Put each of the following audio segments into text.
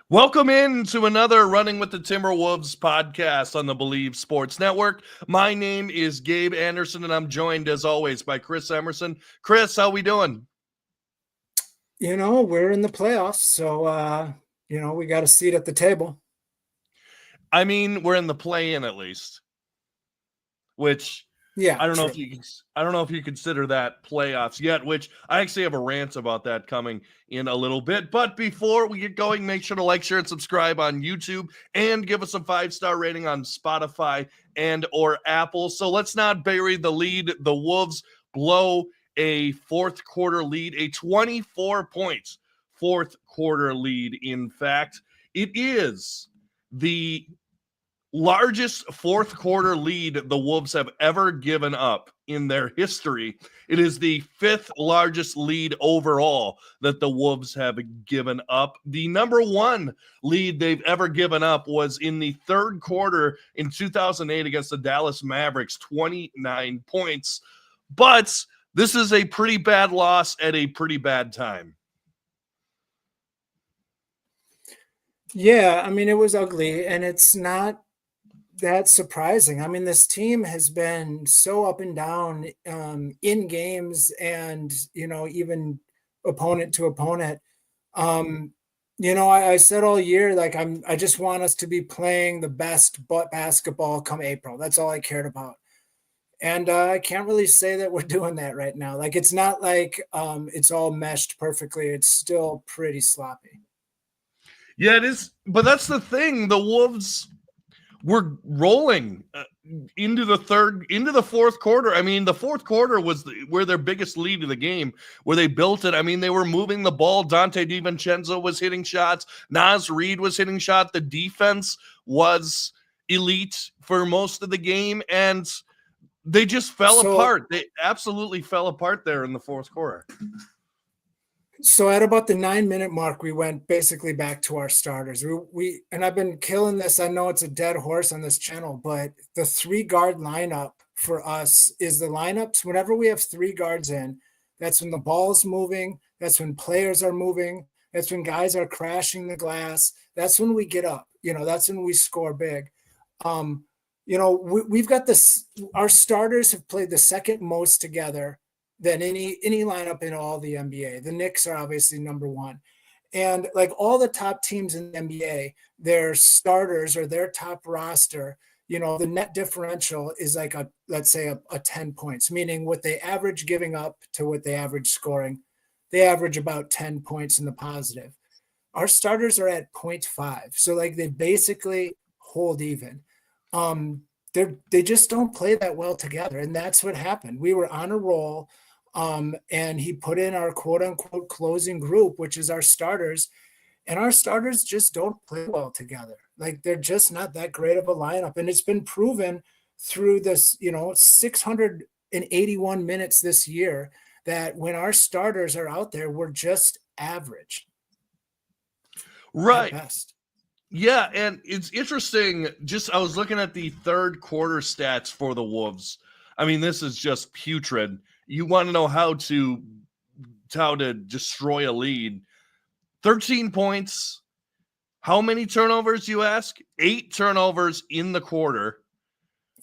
Welcome in to another Running with the Timberwolves podcast on the Believe Sports Network. My name is Gabe Anderson, and I'm joined, as always, by Chris Emerson. Chris, how we doing? We're in the playoffs, so we got a seat at the table. I mean, we're in the play-in at least, which Yeah, I don't know true. if you consider that playoffs yet, which I actually have a rant about that coming in a little bit. But before we get going, make sure to like, share, and subscribe on YouTube and give us a 5-star rating on Spotify and or Apple. So let's not bury the lead. The Wolves blow a fourth quarter lead, a 24 points fourth quarter lead. In fact, it is the largest fourth quarter lead the Wolves have ever given up in their history. It is the fifth largest lead overall that the Wolves have given up. The number one lead they've ever given up was in the third quarter in 2008 against the Dallas Mavericks, 29 points. But this is a pretty bad loss at a pretty bad time. Yeah, I mean, it was ugly, and it's not that surprising. I mean, this team has been so up and down in games and, even opponent to opponent. I said all year, like, I just want us to be playing the best basketball come April. That's all I cared about. And I can't really say that we're doing that right now. Like, it's not like it's all meshed perfectly. It's still pretty sloppy. Yeah, it is. But that's the thing. The Wolves were rolling into the fourth quarter. I mean, the fourth quarter was where their biggest lead of the game, where they built it. I mean, they were moving the ball. Dante DiVincenzo was hitting shots. Naz Reid was hitting shots. The defense was elite for most of the game, and they just fell apart. They absolutely fell apart there in the fourth quarter. So at about the 9-minute mark, we went basically back to our starters. We and I've been killing this. I know it's a dead horse on this channel, but the 3-guard lineup for us is the lineups. Whenever we have 3 guards in, that's when the ball's moving. That's when players are moving. That's when guys are crashing the glass. That's when we get up. That's when we score big. We've got this. Our starters have played the second most together than any lineup in all the NBA. The Knicks are obviously number one. And like all the top teams in the NBA, their starters or their top roster, the net differential is like let's say a 10 points, meaning what they average giving up to what they average scoring. They average about 10 points in the positive. Our starters are at 0.5. So like they basically hold even. They just don't play that well together. And that's what happened. We were on a roll. And he put in our quote unquote closing group, which is our starters, and our starters just don't play well together. Like they're just not that great of a lineup. And it's been proven through this, 681 minutes this year that when our starters are out there, we're just average. Right. Yeah. And it's interesting. I was looking at the third quarter stats for the Wolves. I mean, this is just putrid. You want to know how to destroy a lead. 13 points. How many turnovers, you ask? 8 turnovers in the quarter.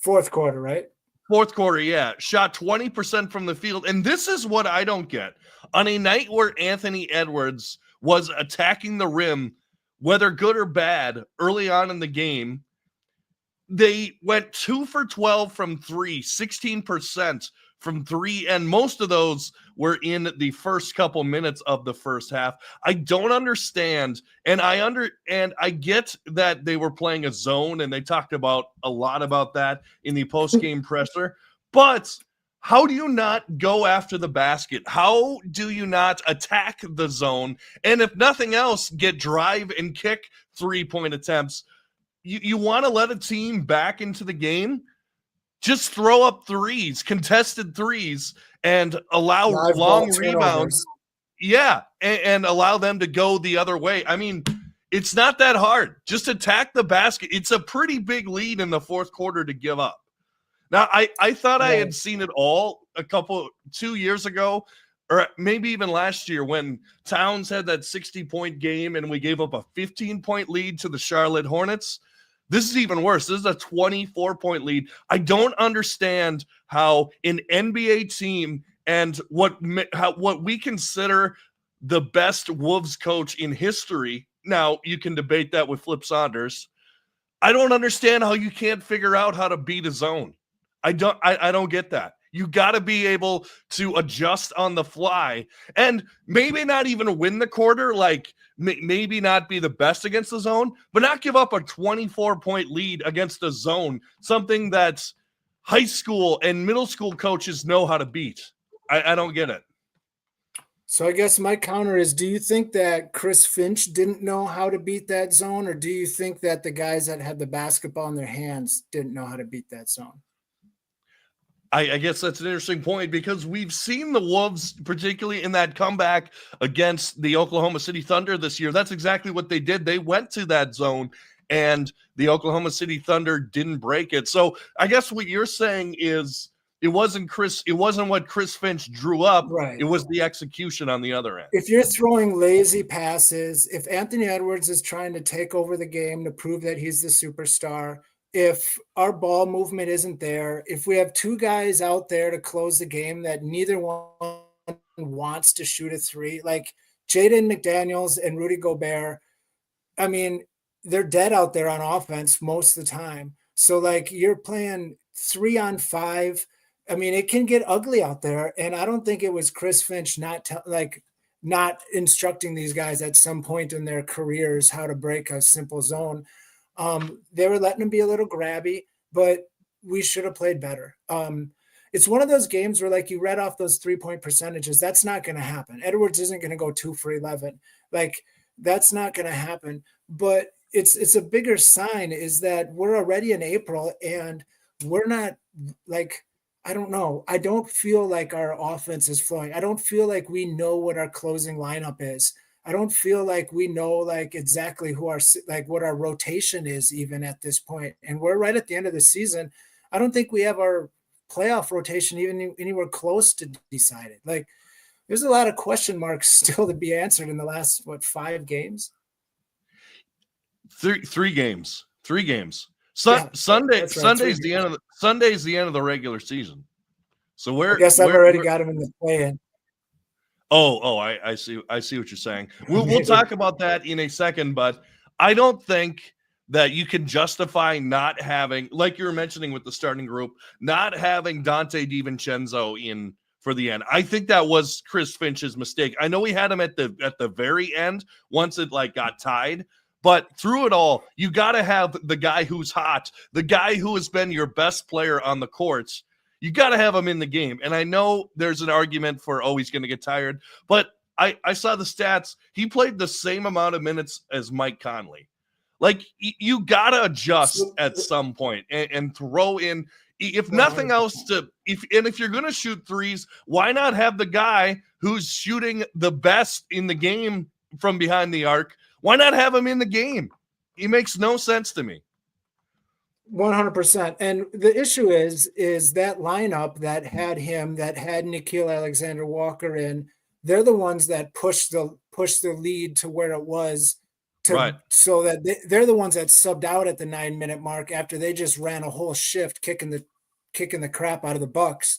Fourth quarter, right? Fourth quarter, yeah. Shot 20% from the field. And this is what I don't get. On a night where Anthony Edwards was attacking the rim, whether good or bad, early on in the game, they went 2 for 12 from 3, 16% from 3, and most of those were in the first couple minutes of the first half. I don't understand, and I get that they were playing a zone, and they talked about a lot about that in the post-game presser, but how do you not go after the basket? How do you not attack the zone? And if nothing else, get drive and kick 3-point attempts. You want to let a team back into the game? Just throw up threes, contested threes, and allow long rebounds. Yeah, and allow them to go the other way. I mean, it's not that hard. Just attack the basket. It's a pretty big lead in the fourth quarter to give up. Now, I thought I had seen it all 2 years ago or maybe even last year when Towns had that 60-point game and we gave up a 15-point lead to the Charlotte Hornets. This is even worse. This is a 24-point lead. I don't understand how an NBA team and what we consider the best Wolves coach in history. Now, you can debate that with Flip Saunders. I don't understand how you can't figure out how to beat a zone. I don't get that. You got to be able to adjust on the fly and maybe not even win the quarter, like maybe not be the best against the zone, but not give up a 24-point lead against the zone, something that high school and middle school coaches know how to beat. I don't get it. So I guess my counter is, do you think that Chris Finch didn't know how to beat that zone, or do you think that the guys that had the basketball in their hands didn't know how to beat that zone? I guess that's an interesting point because we've seen the Wolves, particularly in that comeback against the Oklahoma City Thunder this year. That's exactly what they did. They went to that zone and the Oklahoma City Thunder didn't break it. So I guess what you're saying is it wasn't what Chris Finch drew up. Right. It was the execution on the other end. If you're throwing lazy passes, if Anthony Edwards is trying to take over the game to prove that he's the superstar, if our ball movement isn't there, if we have two guys out there to close the game that neither one wants to shoot a three, like Jaden McDaniels and Rudy Gobert, I mean, they're dead out there on offense most of the time. So like you're playing 3-on-5. I mean, it can get ugly out there. And I don't think it was Chris Finch not instructing these guys at some point in their careers how to break a simple zone. They were letting him be a little grabby, but we should have played better. It's one of those games where, like, you read off those 3-point percentages. That's not going to happen. Edwards isn't going to go 2 for 11. Like, that's not going to happen. But it's a bigger sign is that we're already in April and we're not, like, I don't know. I don't feel like our offense is flowing. I don't feel like we know what our closing lineup is. I don't feel like we know like exactly what our rotation is even at this point. And we're right at the end of the season. I don't think we have our playoff rotation even anywhere close to decided. Like there's a lot of question marks still to be answered in the last, 5 games? Three games. Sunday's the end of the regular season. So I guess I've already got him in the play-in. I see what you're saying. We'll talk about that in a second, but I don't think that you can justify not having, like you were mentioning with the starting group, not having Dante DiVincenzo in for the end. I think that was Chris Finch's mistake. I know we had him at the very end once it like got tied, but through it all, you got to have the guy who's hot, the guy who has been your best player on the courts. You got to have him in the game. And I know there's an argument for, he's going to get tired. But I saw the stats. He played the same amount of minutes as Mike Conley. Like, you got to adjust at some point and throw in, if nothing else, if you're going to shoot threes, why not have the guy who's shooting the best in the game from behind the arc? Why not have him in the game? He makes no sense to me. 100%. And the issue is that lineup that had Nickeil Alexander-Walker in, they're the ones that push the lead to where it was right. So that they're the ones that subbed out at the 9-minute mark after they just ran a whole shift kicking the crap out of the Bucks.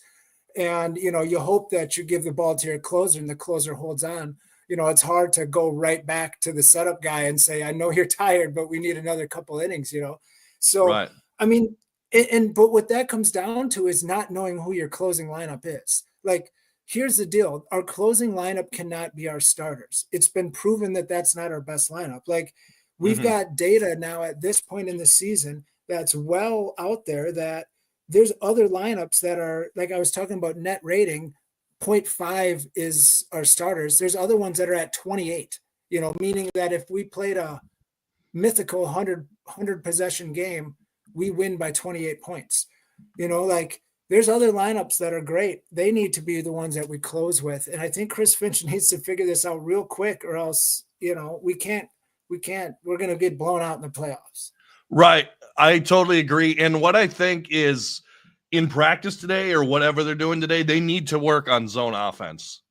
And, you hope that you give the ball to your closer and the closer holds on. It's hard to go right back to the setup guy and say, I know you're tired, but we need another couple innings, So, right. I mean, but what that comes down to is not knowing who your closing lineup is. Like, here's the deal. Our closing lineup cannot be our starters. It's been proven that that's not our best lineup. Like, we've got data now at this point in the season that's well out there that there's other lineups that are, like I was talking about net rating, 0.5 is our starters. There's other ones that are at 28, meaning that if we played a mythical 100 possession game, we win by 28 points. Like there's other lineups that are great. They need to be the ones that we close with. And I think Chris Finch needs to figure this out real quick or else, we're going to get blown out in the playoffs. Right. I totally agree. And what I think is in practice today or whatever they're doing today, they need to work on zone offense.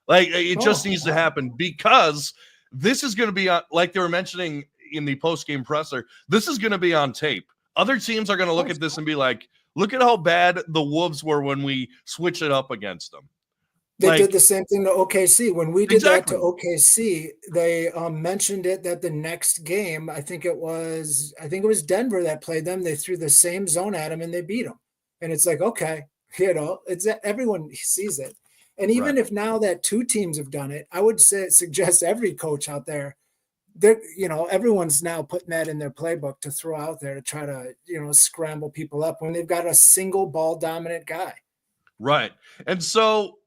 Like, it just needs to happen, because this is going to be like they were mentioning in the post-game presser. This is going to be on tape. Other teams are going to look at this and be like, look at how bad the Wolves were when we switch it up against them. They did the same thing to OKC. When we did that to OKC, they mentioned it that the next game, I think it was Denver that played them. They threw the same zone at them and they beat them. And it's like, okay, it's everyone sees it. And even if now that two teams have done it, I would suggest every coach out there, everyone's now putting that in their playbook to throw out there to try to, scramble people up when they've got a single ball dominant guy. Right. And so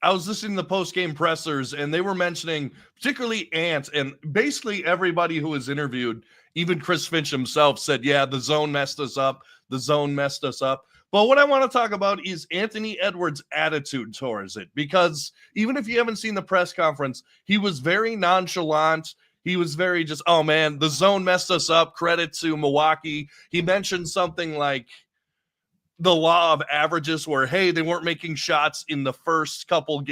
I was listening to the post-game pressers, and they were mentioning particularly Ant, and basically everybody who was interviewed, even Chris Finch himself, said, yeah, the zone messed us up. The zone messed us up. But what I want to talk about is Anthony Edwards' attitude towards it, because even if you haven't seen the press conference, he was very nonchalant. He was very just, oh, man, the zone messed us up. Credit to Milwaukee. He mentioned something like the law of averages, where, hey, they weren't making shots in the first couple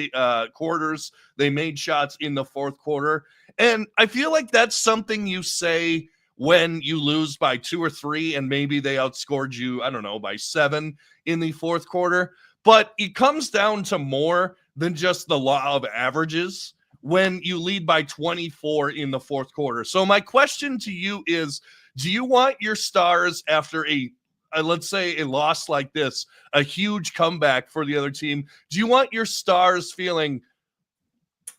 quarters. They made shots in the fourth quarter. And I feel like that's something you say when you lose by 2 or 3 and maybe they outscored you, I don't know, by 7 in the fourth quarter. But it comes down to more than just the law of averages when you lead by 24 in the fourth quarter. So my question to you is, do you want your stars, after let's say a loss like this, a huge comeback for the other team, do you want your stars feeling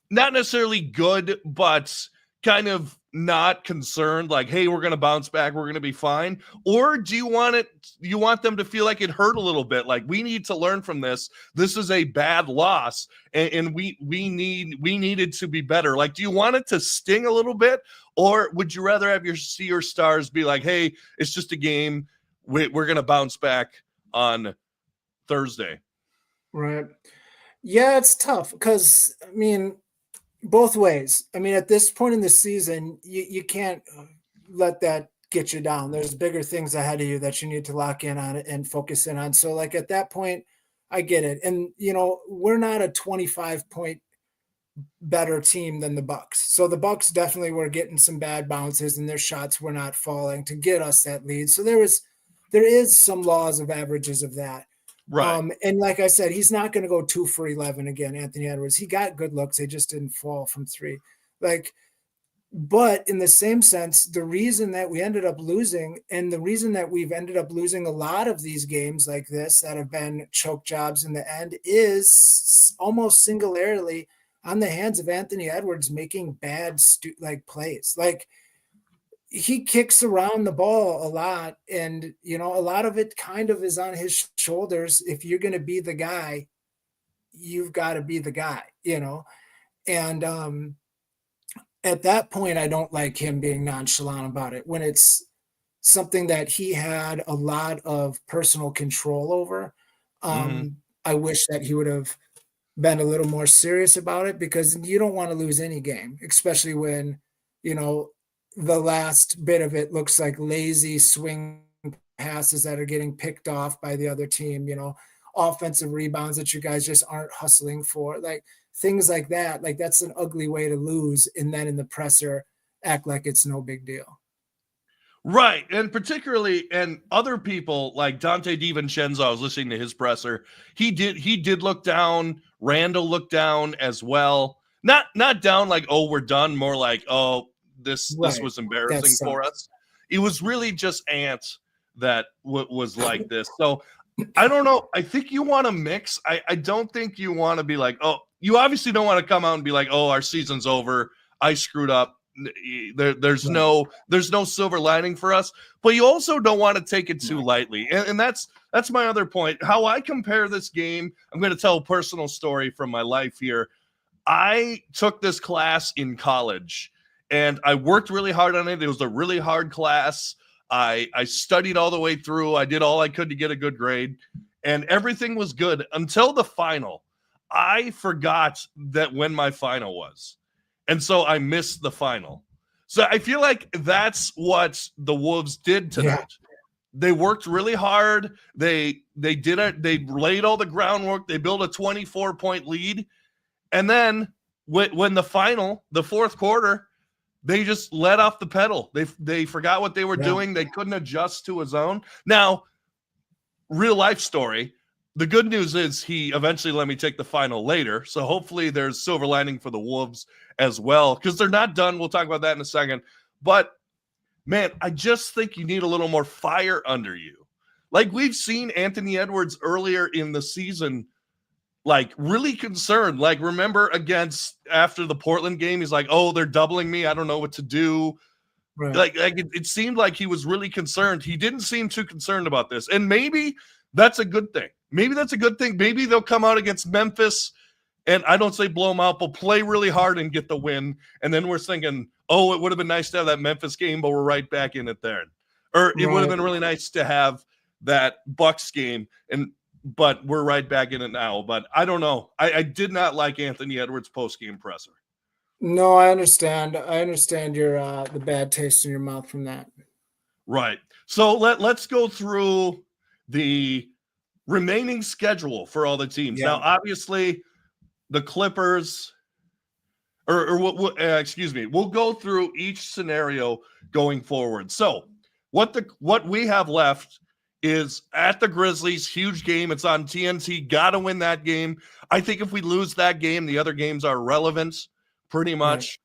not necessarily good, but kind of not concerned, like, hey, we're going to bounce back, we're going to be fine? Or do you want them to feel like it hurt a little bit, like, we need to learn from this, this is a bad loss, and we needed to be better? Like, do you want it to sting a little bit, or would you rather have see your stars be like, hey, it's just a game, we're going to bounce back on Thursday? Right. Yeah, it's tough because, I mean, both ways. I mean, at this point in the season, you can't let that get you down. There's bigger things ahead of you that you need to lock in on and focus in on. So, like, at that point, I get it. And, we're not a 25-point better team than the Bucks. So the Bucks definitely were getting some bad bounces and their shots were not falling to get us that lead. So there is some laws of averages of that. Right. And like I said, he's not going to go 2 for 11 again, Anthony Edwards. He got good looks. They just didn't fall from 3. But in the same sense, the reason that we ended up losing, and the reason that we've ended up losing a lot of these games like this that have been choke jobs in the end, is almost singularly on the hands of Anthony Edwards making bad plays. Like, he kicks around the ball a lot, and a lot of it kind of is on his shoulders. If you're going to be the guy, you've got to be the guy, and at that point, I don't like him being nonchalant about it when it's something that he had a lot of personal control over. I wish that he would have been a little more serious about it, because you don't want to lose any game, especially when, the last bit of it looks like lazy swing passes that are getting picked off by the other team, offensive rebounds that you guys just aren't hustling for, like things like that. Like, that's an ugly way to lose. And then in the presser, act like it's no big deal. Right. And particularly, and other people like Dante DiVincenzo, I was listening to his presser. He did look down. Randall looked down as well. Not down like, oh, we're done. More like, oh, this was embarrassing for us. It was really just Ant that was like this. So I don't know. I think you want to mix. I don't think you want to be like, oh, you obviously don't want to come out and be like, oh, our season's over, I screwed up. There's no silver lining for us. But you also don't want to take it too lightly. And that's my other point. How I compare this game, I'm going to tell a personal story from my life here. I took this class in college, and I worked really hard on it. It was a really hard class. I studied all the way through. I did all I could to get a good grade, and everything was good until the final. I forgot that when my final was, and so I missed the final. So I feel like that's what the Wolves did tonight. Yeah. They worked really hard. They did it. They laid all the groundwork. They built a 24-point lead, And then when the fourth quarter, they just let off the pedal. They forgot what they were doing. They couldn't adjust to a zone. Now, real life story. The good news is he eventually let me take the final later. So hopefully there's silver lining for the Wolves as well, because they're not done. We'll talk about that in a second. But, man, I just think you need a little more fire under you. Like we've seen Anthony Edwards earlier in the season, like really concerned. Like remember after the Portland game, he's like, oh, they're doubling me. I don't know what to do. Right. Like it seemed like he was really concerned. He didn't seem too concerned about this. And maybe that's a good thing. Maybe they'll come out against Memphis, and I don't say blow them out, but play really hard and get the win. And then we're thinking, oh, it would have been nice to have that Memphis game, but we're right back in it there. Or it would have been really nice to have that Bucks game, but we're right back in it now. But I don't know. I did not like Anthony Edwards' post-game presser. No, I understand. I understand your the bad taste in your mouth from that. Right. So let's go through the remaining schedule for all the teams. Yeah. Now, obviously, the Clippers, we'll go through each scenario going forward. So what we have left is at the Grizzlies, huge game. It's on TNT. Got to win that game. I think if we lose that game, the other games are relevant pretty much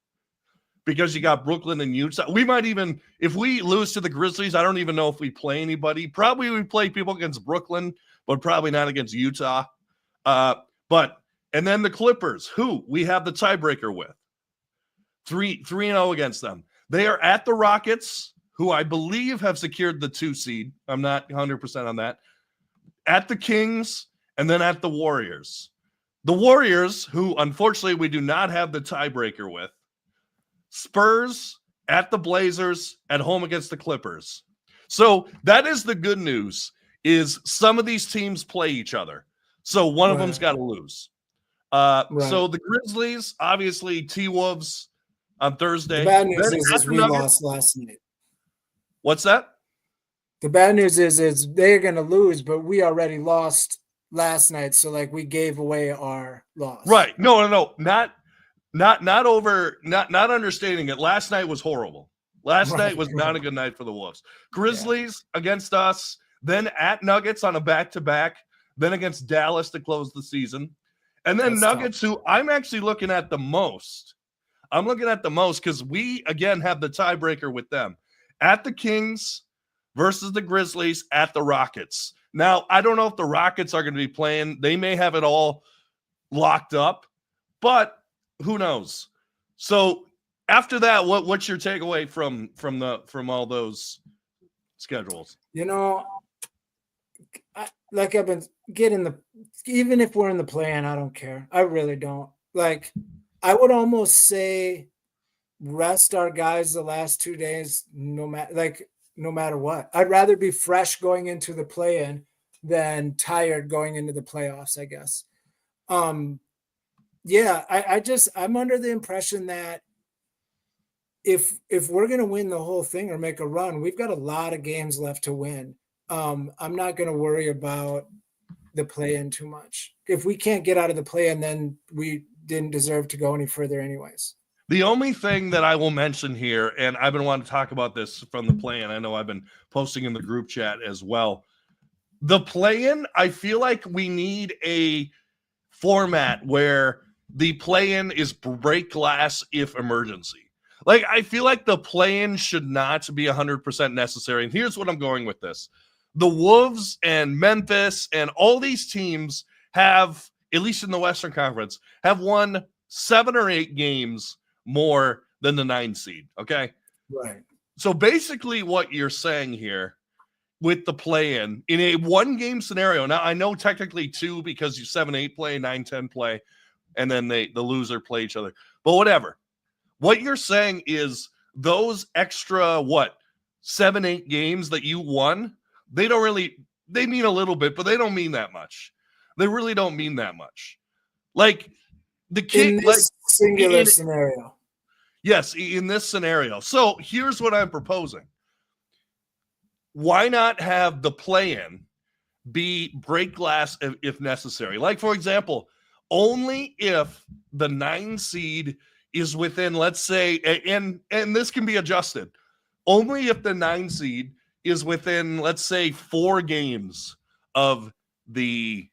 because you got Brooklyn and Utah. We might even, if we lose to the Grizzlies, I don't even know if we play anybody. Probably we play people against Brooklyn, but probably not against Utah. And then the Clippers, who we have the tiebreaker with. 3-0 against them. They are at the Rockets, who I believe have secured the 2 seed. I'm not 100% on that. At the Kings, and then at the Warriors. The Warriors, who unfortunately we do not have the tiebreaker with. Spurs, at the Blazers, at home against the Clippers. So that is the good news, is some of these teams play each other. So one of them's got to lose. So the Grizzlies, obviously, T-Wolves on Thursday. The bad news is we lost last night. What's that? The bad news is they're going to lose, but we already lost last night. So like we gave away our loss. Right. No. Not understanding it. Last night was horrible. Last night was not a good night for the Wolves. Grizzlies against us, then at Nuggets on a back-to-back, then against Dallas to close the season. And then Nuggets, who I'm actually looking at the most. I'm looking at the most because we, again, have the tiebreaker with them. At the Kings versus the Grizzlies, at the Rockets. Now, I don't know if the Rockets are going to be playing. They may have it all locked up, but who knows? So after that, what's your takeaway from all those schedules? You know, I've been getting even if we're in the play-in, I don't care. I really don't. Like, I would almost say rest our guys the last 2 days, no matter what. I'd rather be fresh going into the play-in than tired going into the playoffs, I guess. I'm under the impression that if we're going to win the whole thing or make a run, we've got a lot of games left to win. I'm not going to worry about the play-in too much. If we can't get out of the play-in, then we didn't deserve to go any further anyways. The only thing that I will mention here, and I've been wanting to talk about this from the play-in, I know I've been posting in the group chat as well. The play-in, I feel like we need a format where the play-in is break glass if emergency. Like, I feel like the play-in should not be 100% necessary. And here's what I'm going with this. The Wolves and Memphis and all these teams have, at least in the Western Conference, have won 7 or 8 games more than the 9 seed, okay? Right. So basically what you're saying here with the play-in, in a 1-game scenario, now I know technically 2 because you 7-8 play, 9-10 play, and then the loser play each other. But whatever. What you're saying is those extra, 7-8 games that you won, they mean a little bit, but they don't mean that much. They really don't mean that much. Like the King, in this singular scenario. Yes, in this scenario. So here's what I'm proposing. Why not have the play-in be break glass if necessary? Like, for example, only if the 9 seed is within, let's say, and this can be adjusted, only if the 9 seed is within, let's say, 4 games of the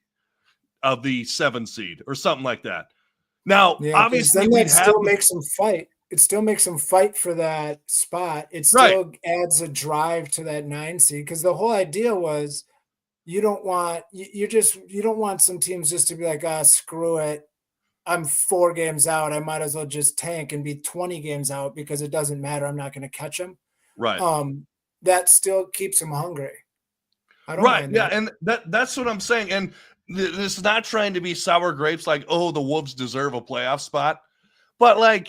7 seed or something like that. Now, Yeah, because obviously, then we'd that have still makes them fight. It still makes them fight for that spot. It right, still adds a drive to that 9 seed because the whole idea was you don't want you don't want some teams just to be like, ah, screw it. I'm 4 games out. I might as well just tank and be 20 games out because it doesn't matter. I'm not going to catch them. right. That still keeps them hungry. I don't Right. mind Yeah. that. And that's what I'm saying. And this is not trying to be sour grapes like, oh, the Wolves deserve a playoff spot. But like,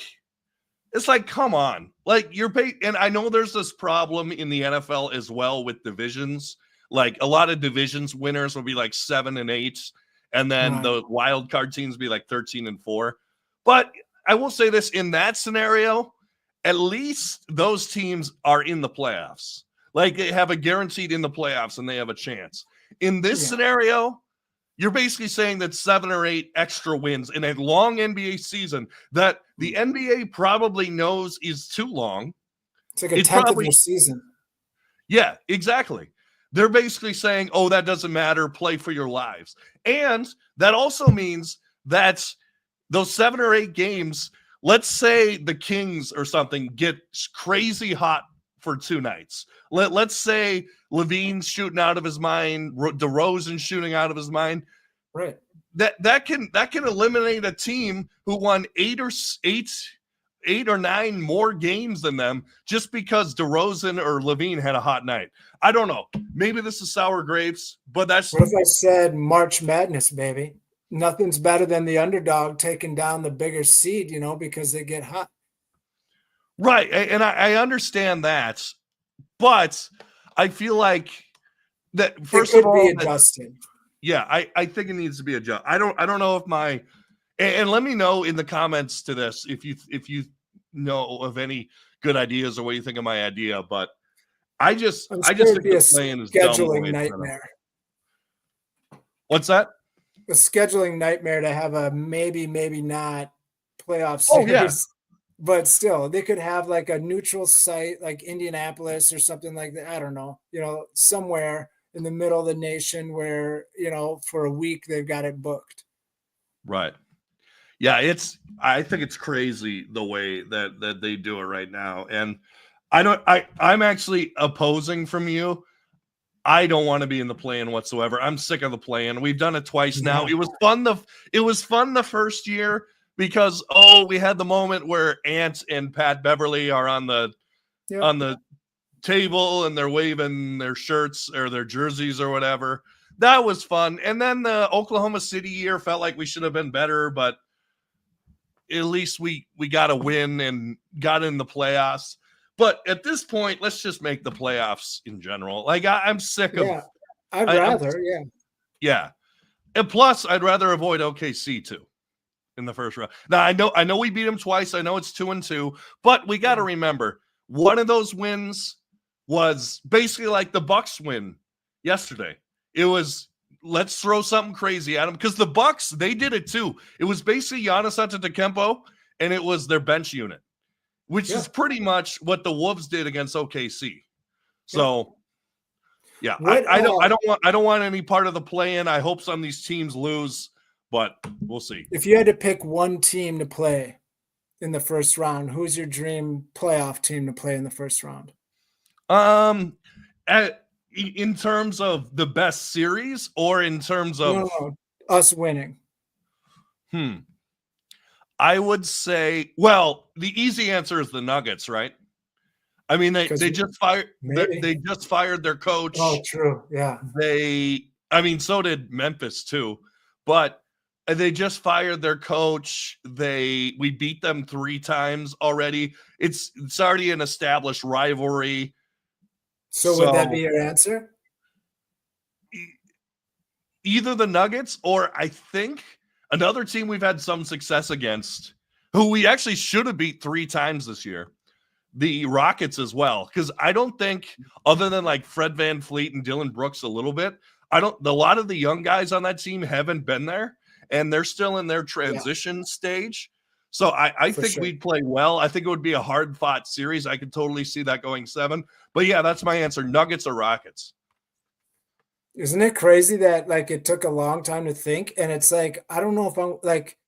it's like, come on. Like, and I know there's this problem in the NFL as well with divisions. Like, a lot of divisions winners will be like 7 and 8. And then Right. the wild card teams be like 13 and 4. But I will say this, in that scenario, at least those teams are in the playoffs. Like, they have a guaranteed in the playoffs and they have a chance. In this scenario, you're basically saying that 7 or 8 extra wins in a long NBA season that the NBA probably knows is too long. It's like a tenth of your season. Yeah, exactly. They're basically saying, oh, that doesn't matter. Play for your lives. And that also means that those 7 or 8 games, let's say the Kings or something get crazy hot for 2 nights. Let's say Levine's shooting out of his mind, DeRozan shooting out of his mind. Right. That can eliminate a team who won 8 or 9 more games than them just because DeRozan or Levine had a hot night. I don't know. Maybe this is sour grapes, but that's. What if I said March Madness, baby? Nothing's better than the underdog taking down the bigger seed, because they get hot. Right. And I understand that, but I feel like that first of all, be adjusted. Yeah, I think it needs to be adjusted. I don't know if and let me know in the comments to this if you know of any good ideas or what you think of my idea. But I just think the plan is scheduling nightmare. What's that? A scheduling nightmare to have a maybe not playoff series. Oh, yeah. But still, they could have like a neutral site like Indianapolis or something like that. I don't know, somewhere in the middle of the nation where, for a week they've got it booked. Right. Yeah, I think it's crazy the way that they do it right now. And I'm actually opposing from you. I don't want to be in the play-in whatsoever. I'm sick of the play-in. We've done it twice now. It was fun the first year because we had the moment where Ant and Pat Beverly are on the table and they're waving their shirts or their jerseys or whatever. That was fun. And then the Oklahoma City year felt like we should have been better, but at least we got a win and got in the playoffs. But at this point, let's just make the playoffs in general. Like I'm sick of. I'd rather. Yeah. And plus, I'd rather avoid OKC too in the first round. Now I know we beat them twice. I know it's 2-2, but we got to remember one of those wins was basically like the Bucks win yesterday. It was let's throw something crazy at them because the Bucks, they did it too. It was basically Giannis Antetokounmpo and it was their bench unit, which is pretty much what the Wolves did against OKC. So, I don't want any part of the play-in. I hope some of these teams lose, but we'll see. If you had to pick one team to play in the first round, who's your dream playoff team to play in the first round? In terms of the best series or in terms of us winning? I would say, well, the easy answer is the Nuggets, right? I mean, they just fired their coach. Oh, true. Yeah. So did Memphis too, but they just fired their coach. We beat them 3 times already. It's already an established rivalry. So would that be your answer? Either the Nuggets or I think another team we've had some success against, who we actually should have beat 3 times this year, the Rockets as well. Because I don't think, other than like Fred VanVleet and Dylan Brooks a little bit, a lot of the young guys on that team haven't been there. and they're still in their transition stage. So I think we'd play well. I think it would be a hard-fought series. I could totally see that going 7. But yeah, that's my answer. Nuggets or Rockets. Isn't it crazy that like it took a long time to think? And it's like, I don't know if I'm like,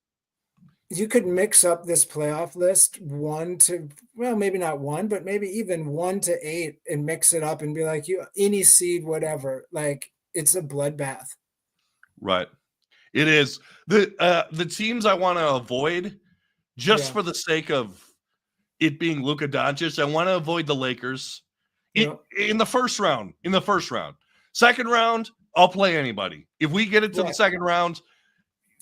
you could mix up this playoff list 1 to, well, maybe not 1, but maybe even 1 to 8 and mix it up and be like, you any seed, whatever. Like it's a bloodbath. Right. It is. The teams I want to avoid, just for the sake of it being Luka Doncic, I want to avoid the Lakers in the first round. Second round, I'll play anybody. If we get it to the second round,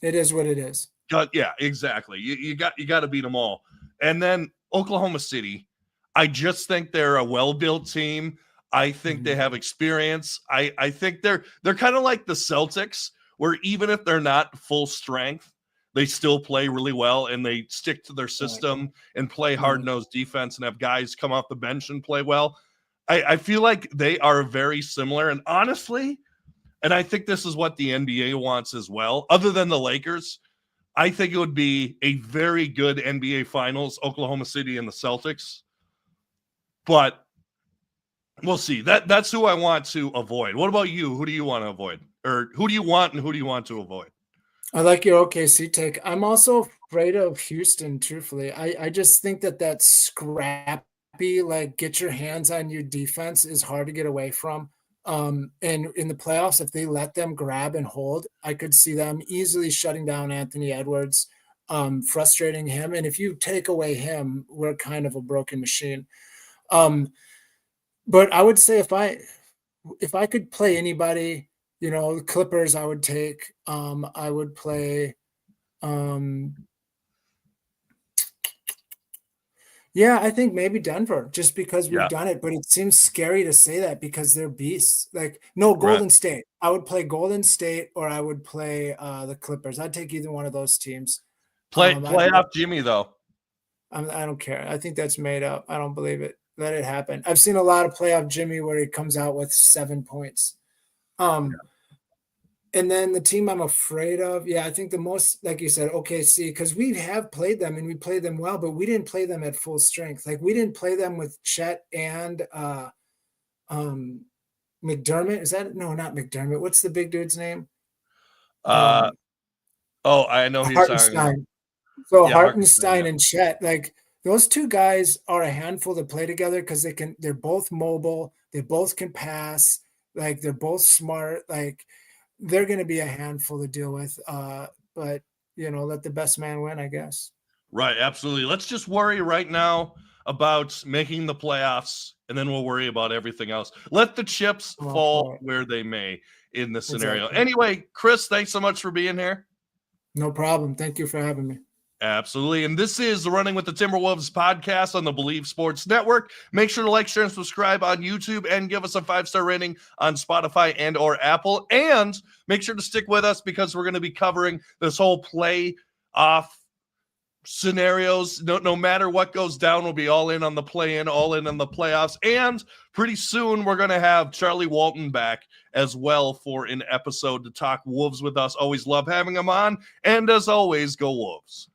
it is what it is. Yeah, exactly. You got to beat them all. And then Oklahoma City, I just think they're a well-built team. I think they have experience. I think they're kind of like the Celtics, where even if they're not full strength, they still play really well and they stick to their system and play hard-nosed defense and have guys come off the bench and play well. I feel like they are very similar. And honestly, and I think this is what the NBA wants as well, other than the Lakers, I think it would be a very good NBA Finals, Oklahoma City and the Celtics. But we'll see. That's who I want to avoid. What about you? Who do you want to avoid? Or who do you want and who do you want to avoid? I like your OKC take. I'm also afraid of Houston, truthfully. I just think that scrappy, like get your hands on your defense is hard to get away from. And in the playoffs, if they let them grab and hold, I could see them easily shutting down Anthony Edwards, frustrating him. And if you take away him, we're kind of a broken machine. But I would say if I could play anybody, the Clippers, I would take. I would play. Yeah, I think maybe Denver, just because we've done it. But it seems scary to say that because they're beasts. Like, no, Golden State. I would play Golden State or I would play the Clippers. I'd take either one of those teams. Play off Jimmy, though. I don't care. I think that's made up. I don't believe it. Let it happen. I've seen a lot of playoff Jimmy where he comes out with 7 points. And then the team I'm afraid of, I think the most, like you said, OKC, because we have played them and we played them well, but we didn't play them at full strength. Like we didn't play them with Chet and McDermott. Is that no, not McDermott? What's the big dude's name? I know he's Hartenstein. So Hartenstein and Chet, like those two guys are a handful to play together because they're both mobile, they both can pass, like they're both smart, like they're going to be a handful to deal with. But let the best man win, I guess. Right. Absolutely. Let's just worry right now about making the playoffs, and then we'll worry about everything else. Let the chips fall where they may in this scenario. Exactly. Anyway, Chris, thanks so much for being here. No problem. Thank you for having me. Absolutely. And this is the Running with the Timberwolves podcast on the Believe Sports Network. Make sure to like, share, and subscribe on YouTube and give us a 5-star rating on Spotify and or Apple. And make sure to stick with us because we're going to be covering this whole playoff scenarios. No matter what goes down, we'll be all in on the play-in, all in on the playoffs. And pretty soon we're going to have Charlie Walton back as well for an episode to talk Wolves with us. Always love having him on. And as always, go Wolves.